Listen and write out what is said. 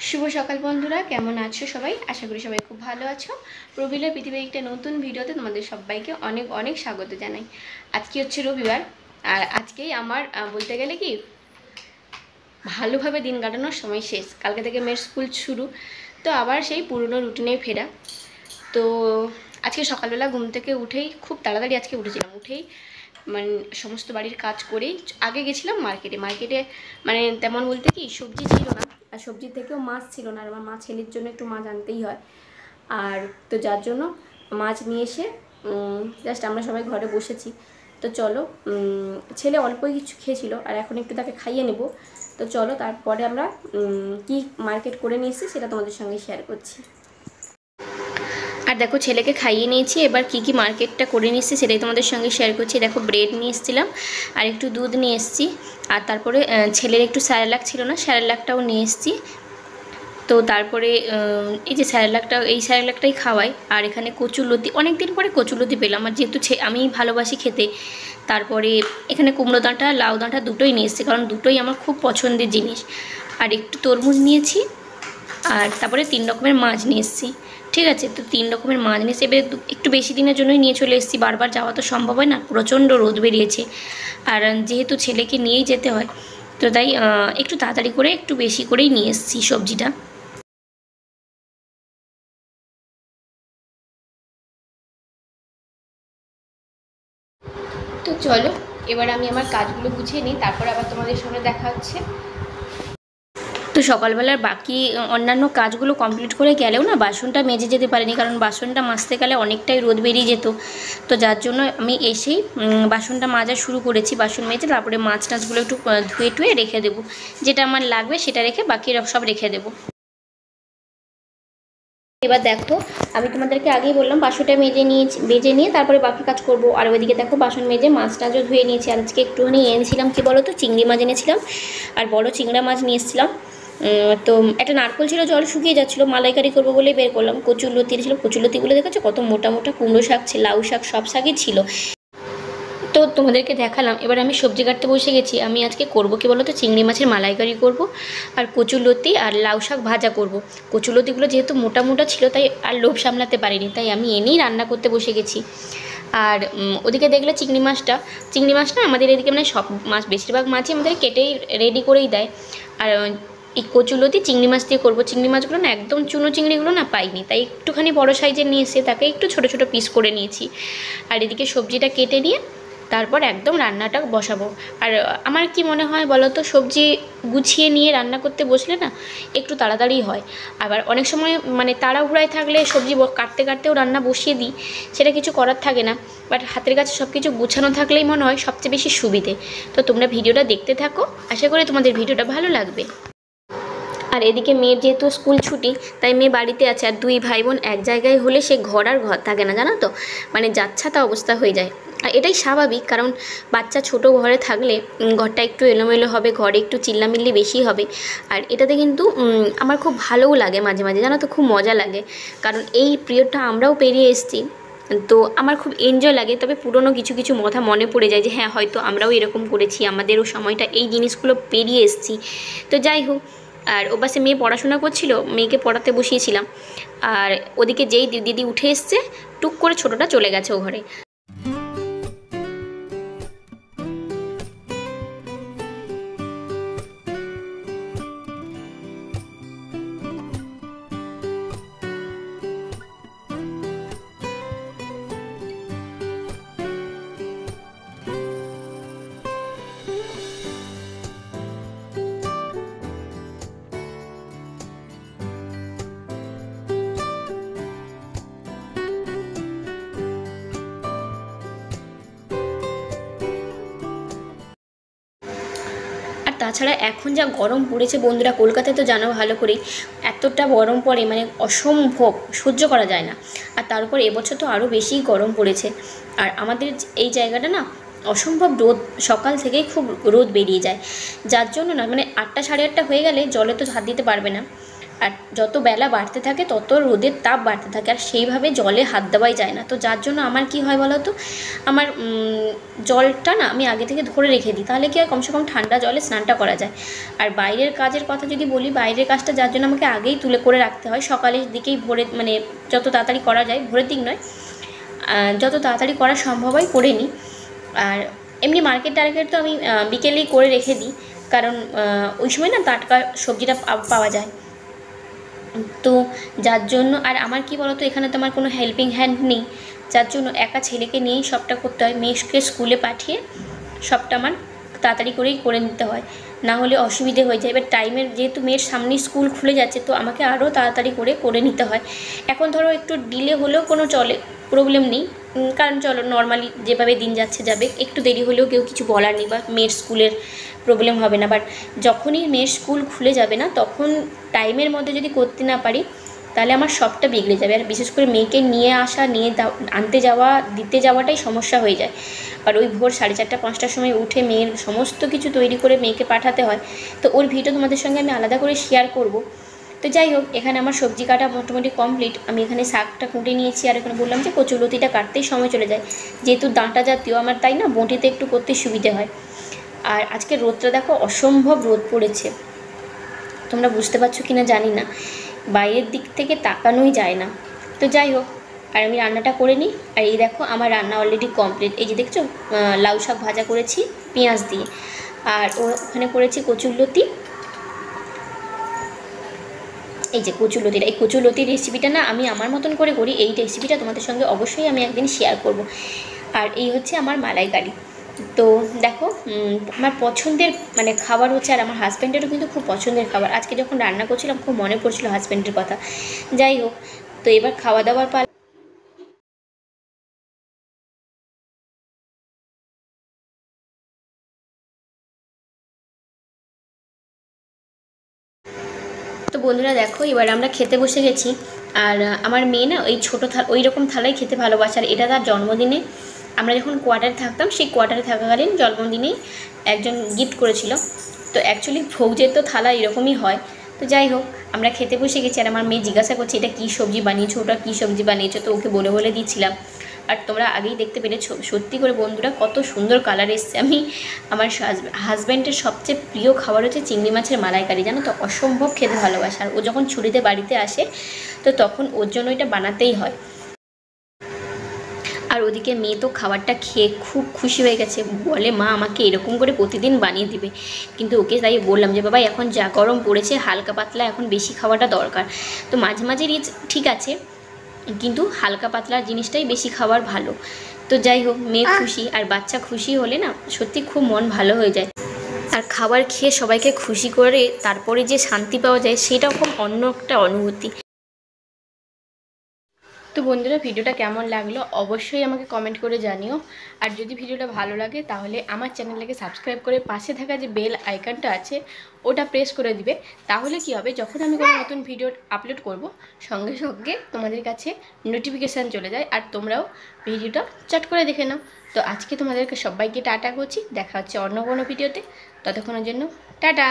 শুভ সকাল বন্ধুরা, কেমন আছো সবাই? আশা করি সবাই খুব ভালো আছো। প্রবীলের পৃথিবীর একটা নতুন ভিডিওতে তোমাদের সবাইকে অনেক অনেক স্বাগত জানাই। আজকে হচ্ছে রবিবার, আর আজকেই আমার বলতে গেলে কি ভালোভাবে দিন কাটানোর সময় শেষ। কালকে থেকে মেয়ের স্কুল শুরু, তো আবার সেই পুরনো রুটিনে ফেরা। তো আজকে সকালবেলা ঘুম থেকে উঠেই খুব তাড়াতাড়ি আজকে উঠেছিলাম। উঠেই মানে সমস্ত বাড়ির কাজ করেই আগে গেছিলাম মার্কেটে। মানে তেমন বলতে কি সবজি ছিল না, আর সবজির থেকেও মাছ ছিল না। আর আমার মা ছেলের জন্য একটু মাছ আনতেই হয়, আর তো যার জন্য মাছ নিয়ে এসে জাস্ট আমরা সবাই ঘরে বসেছি। তো চলো, ছেলে অল্পই কিছু খেয়েছিল, আর এখন একটু তাকে খাইয়ে নেব। তো চলো তারপরে আমরা কি মার্কেট করে নিয়ে এসেছি সেটা তোমাদের সঙ্গে শেয়ার করছি। আর দেখো, ছেলেকে খাইয়ে নিয়েছি, এবার কি মার্কেটটা করে নিয়েছি সেটাই তোমাদের সঙ্গে শেয়ার করছি। দেখো, ব্রেড নিয়ে এসেছিলাম আর একটু দুধ নিয়ে এসেছি, আর তারপরে ছেলের একটু স্যারেলাক ছিল না, স্যারেলাকটাও নিয়ে এসেছি। তো তারপরে এই যে এই স্যারেলাকটাই খাওয়াই। আর এখানে কচুরলতি, অনেক দিন পরে কচুরলতি পেলাম, আর যেহেতু আমি ভালোবাসি খেতে। তারপরে এখানে কুমড়ো ডাঁটা, লাউ ডাঁটা দুটোই নিয়ে এসেছি, কারণ দুটোই আমার খুব পছন্দের জিনিস। আর একটু তরমুজ নিয়েছি, আর তারপরে 3 রকমের মাছ নিয়ে এসেছি। ঠিক আছে, তো 3 রকমের মাছ নিয়ে এসে এবার একটু বেশি দিনের জন্যই নিয়ে চলে এসেছি, বারবার যাওয়া তো সম্ভব হয় না, প্রচণ্ড রোদ বেরিয়েছে। আর যেহেতু ছেলেকে নিয়েই যেতে হয়, তো তাই একটু তাড়াতাড়ি করে একটু বেশি করেই নিয়ে এসেছি সবজিটা। তো চলো, এবার আমি আমার কাজগুলো গুছিয়ে নিই, তারপর আবার তোমাদের সঙ্গে দেখা হচ্ছে। তো সকালবেলার বাকি অন্যান্য কাজগুলো কমপ্লিট করে গেলেও না বাসনটা মেজে যেতে পারিনি, কারণ বাসনটা মাজতে গেলে অনেকটাই রোদ বেরিয়ে যেত। তো যার জন্য আমি এসেই বাসনটা মাজা শুরু করেছি। বাসন মেজে তারপরে মাছ টাছগুলো একটু ধুয়ে টুয়ে রেখে দেবো, যেটা আমার লাগবে সেটা রেখে বাকি সব রেখে দেবো। এবার দেখো, আমি তোমাদেরকে আগেই বললাম বাসনটা বেজে নিয়ে তারপরে বাকি কাজ করব। আর ওইদিকে দেখো, বাসন মেজে মাছ টাছও ধুয়ে নিয়েছি। আর আজকে একটুখানি এনেছিলাম, কি বলো তো, চিংড়ি মাছ এনেছিলাম, আর বড় চিংড়া মাছ নিয়ে এসেছিলাম। তো একটা নারকোল ছিল, জল শুকিয়ে যাচ্ছিলো, মালাইকারি করবো বলেই বের করলাম। কচুরলতি ছিল, কচুরলতিগুলো দেখেছো কত মোটা মোটা, কুমড়ো শাক ছিল, লাউ শাক, সব শাকই ছিল। তো তোমাদেরকে দেখালাম। এবার আমি সবজি কাটতে বসে গেছি। আমি আজকে করব কি বলো তো, চিংড়ি মাছের মালাইকারি করব, আর কচুরলতি আর লাউ শাক ভাজা করব। কচুরলতিগুলো যেহেতু মোটা মোটা ছিল, তাই আর লোভ সামলাতে পারিনি, তাই আমি এনেই রান্না করতে বসে গেছি। আর ওদিকে দেখলে চিংড়ি মাছটা আমাদের এদিকে মানে সব মাছ, বেশিরভাগ মাছই আমাদের কেটেই রেডি করেই দেয়। আর এই কচুরলতি চিংড়ি মাছ দিয়ে করবো। চিংড়ি মাছগুলো না একদম চুনো চিংড়িগুলো না পাইনি, তাই একটুখানি বড় সাইজের নিয়ে এসে তাকে একটু ছোটো ছোটো পিস করে নিয়েছি। আর এদিকে সবজিটা কেটে নিয়ে তারপর একদম রান্নাটা বসাবো। আর আমার কি মনে হয় বলো তো, সবজি গুছিয়ে নিয়ে রান্না করতে বসলে না একটু তাড়াতাড়ি হয়। আবার অনেক সময় মানে তাড়াহুড়ায় থাকলে সবজি কাটতে কাটতেও রান্না বসিয়ে দিই, সেটা কিছু করার থাকে না। বাট হাতের কাছে সব কিছু গুছানো থাকলেই মনে হয় সবচেয়ে বেশি সুবিধে। তো তোমরা ভিডিওটা দেখতে থাকো, আশা করি তোমাদের ভিডিওটা ভালো লাগবে। আর এদিকে মেয়ের যেহেতু স্কুল ছুটি, তাই মেয়ে বাড়িতে আছে। আর 2 ভাই বোন এক জায়গায় হলে সে ঘর আর ঘর থাকে না, জানো তো, মানে যাচ্ছাতা অবস্থা হয়ে যায়। আর এটাই স্বাভাবিক, কারণ বাচ্চা ছোট ঘরে থাকলে ঘরটা একটু এলোমেলো হবে, ঘরে একটু চিল্লামিল্লি বেশি হবে। আর এটাতে কিন্তু আমার খুব ভালোও লাগে মাঝে মাঝে, জানো তো, খুব মজা লাগে। কারণ এই পিরিয়ডটা আমরাও পেরিয়ে এসেছি, তো আমার খুব এনজয় লাগে। তবে পুরনো কিছু কিছু কথা মনে পড়ে যায় যে হ্যাঁ, হয়তো আমরাও এরকম করেছি, আমাদেরও সময়টা এই জিনিসগুলো পেরিয়ে এসেছি। তো যাই হোক, আর ও পাশে মেয়ে পড়াশোনা করছিল, মেয়েকে পড়াতে বসিয়েছিলাম। আর ওদিকে যেই দিদি উঠে এসছে, টুক করে ছোটোটা চলে গেছে ও ঘরে। আর তাছাড়া এখন যা গরম পড়েছে বন্ধুরা, কলকাতায় তো জানো ভালো করেই, এতটা গরম পড়ে মানে অসম্ভব, সহ্য করা যায় না। আর তার উপর এবছর তো আরও বেশিই গরম পড়েছে। আর আমাদের এই জায়গাটা না অসম্ভব রোদ, সকাল থেকেই খুব রোদ বেরিয়ে যায়। যার জন্য না মানে 8টা সাড়ে 8টা হয়ে গেলে জলে তো হাত দিতে পারবে না। আর যত বেলা বাড়তে থাকে তত রোদের তাপ বাড়তে থাকে, আর সেইভাবে জলে হাত দেওয়াই যায় না। তো যার জন্য আমার কি হয় বলো তো, আমার জলটা না আমি আগে থেকে ধরে রেখে দিই, তাহলে কি হয় কমসে কম ঠান্ডা জলে স্নানটা করা যায়। আর বাইরের কাজের কথা যদি বলি, বাইরের কাজটা যার জন্য আমাকে আগেই তুলে করে রাখতে হয়, সকালের দিকেই ভোরে মানে যত তাড়াতাড়ি করা যায়, ভোরের দিক নয়, যত তাড়াতাড়ি করা সম্ভব হয় করে নিই। আর এমনি মার্কেট টার্কেট তো আমি বিকেলেই করে রেখে দিই, কারণ ওই সময় না টাটকা সবজিটা পাওয়া যায়। তো যার জন্য, আর আমার কি বলতো, এখানে তো আমার কোনো হেল্পিং হ্যান্ড নেই, যার জন্য একা ছেলেকে নিয়েই সবটা করতে হয়। মেয়েকে স্কুলে পাঠিয়ে সবটা আমার তাড়াতাড়ি করেই করে নিতে হয়, না হলে অসুবিধে হয়ে যায়। এবার টাইমের যেহেতু মেয়ের সামনেই স্কুল খুলে যাচ্ছে, তো আমাকে আরও তাড়াতাড়ি করে নিতে হয়। এখন ধরো একটু ডিলে হলেও কোনো প্রবলেম নেই, কারণ চলো নর্মালি যেভাবে দিন যাচ্ছে যাবে, একটু দেরি হলেও কেউ কিছু বলার নেই, বা মেয়ের স্কুলের প্রবলেম হবে না। বাট যখনই মেয়ের স্কুল খুলে যাবে না, তখন টাইমের মধ্যে যদি করতে না পারি, তাহলে আমার সবটা বিগড়ে যাবে। আর বিশেষ করে মেয়েকে নিয়ে আসা, আনতে যাওয়া, দিতে যাওয়াটাই সমস্যা হয়ে যায়। আর ওই ভোর 4:30 5টার সময় উঠে মেয়ের সমস্ত কিছু তৈরি করে মেয়েকে পাঠাতে হয়। তো ওর ভিডিও তোমাদের সঙ্গে আমি আলাদা করে শেয়ার করব। তো যাই হোক, এখানে আমার সবজি কাটা মোটামুটি কমপ্লিট। আমি এখানে শাকটা কুটে নিয়েছি, আর এখানে বললাম যে কচুলতিটা কাটতেই সময় চলে যায়, যেহেতু ডাঁটা জাতীয় আমার, তাই না বঁটিতে একটু করতে সুবিধে হয়। আর আজকে রোদটা দেখো, অসম্ভব রোদ পড়েছে, তোমরা বুঝতে পারছো কি না জানি না, বাইরের দিক থেকে তাকানোই যায় না। তো যাই হোক, আর আমি রান্নাটা করে নিই। আর এই দেখো আমার রান্না অলরেডি কমপ্লিট। এই যে দেখছো, লাউ শাক ভাজা করেছি পেঁয়াজ দিয়ে, আর ওখানে করেছি কচুরলতি। এই যে কচুরলতিটা, এই কচুরলতির রেসিপিটা না আমি আমার মতন করে করি, এই রেসিপিটা তোমাদের সঙ্গে অবশ্যই আমি একদিন শেয়ার করব। আর এই হচ্ছে আমার মালাইকারি। তো দেখো, আমার পছন্দের মানে খাবার হচ্ছে, আর আমার হাজব্যান্ডেরও কিন্তু খুব পছন্দের খাবার। আজকে যখন রান্না করছিলাম খুব মনে পড়ছিল হাজব্যান্ডের কথা। যাই হোক, তো এবার খাওয়া দাওয়ার পালা। তো বন্ধুরা দেখো, এবার আমরা খেতে বসে গেছি। আর আমার মেয়ে না ওই ছোটো ওই রকম থালাই খেতে ভালোবাসে। আর এটা তার জন্মদিনে, আমরা যখন কোয়ার্টারে থাকতাম, সেই কোয়ার্টারে থাকাকালীন জন্মদিনেই একজন গিফট করেছিল। তো অ্যাকচুয়ালি ভোজের তো থালা এরকমই হয়। তো যাই হোক, আমরা খেতে বসে গেছি। আর আমার মেয়ে জিজ্ঞাসা করছে এটা কী সবজি বানিয়েছো, ওটা কী সবজি বানিয়েছো, তো ওকে বলে দিচ্ছিলাম। আর তোমরা আগেই দেখতে পেরেছো, সত্যি করে বন্ধুরা কত সুন্দর কালার এসছে। আমার হাজব্যান্ডের সবচেয়ে প্রিয় খাবার হচ্ছে চিংড়ি মাছের মালাইকারি, জানো তো, অসম্ভব খেতে ভালোবাসে। আর ও যখন ছুটিতে বাড়িতে আসে, তো তখন ওর জন্য এটা বানাতেই হয়। আর ওদিকে মেয়ে তো খাবারটা খেয়ে খুব খুশি হয়ে গেছে, বলে মা আমাকে এরকম করে প্রতিদিন বানিয়ে দিবে। কিন্তু ওকে তাই বললাম যে বাবা এখন যা গরম পড়েছে, হালকা পাতলা এখন বেশি খাওয়াটা দরকার। তো মাঝে মাঝে ঠিক আছে, কিন্তু হালকা পাতলা জিনিসটাই বেশি খাওয়ার ভালো। তো যাই হোক, মেয়ে খুশি আর বাচ্চা খুশি হলে না সত্যি খুব মন ভালো হয়ে যায়। আর খাবার খেয়ে সবাইকে খুশি করে তারপরে যে শান্তি পাওয়া যায়, সেটাও খুব অন্য একটা অনুভূতি। তো বন্ধুরা, ভিডিওটা কেমন লাগলো অবশ্যই আমাকে কমেন্ট করে জানিও। আর যদি ভিডিওটা ভালো লাগে তাহলে আমার চ্যানেলটাকে সাবস্ক্রাইব করে পাশে থাকা যে বেল আইকনটা আছে ওটা প্রেস করে দিবে। তাহলে কি হবে, যখন আমি কোনো নতুন ভিডিও আপলোড করব, সঙ্গে সঙ্গে তোমাদের কাছে নোটিফিকেশান চলে যায়, আর তোমরাও ভিডিওটা চট করে দেখে নাও। তো আজকে তোমাদেরকে সবাইকে টাটা করছি, দেখা হচ্ছে অন্য কোনো ভিডিওতে। ততক্ষণের জন্য টাটা।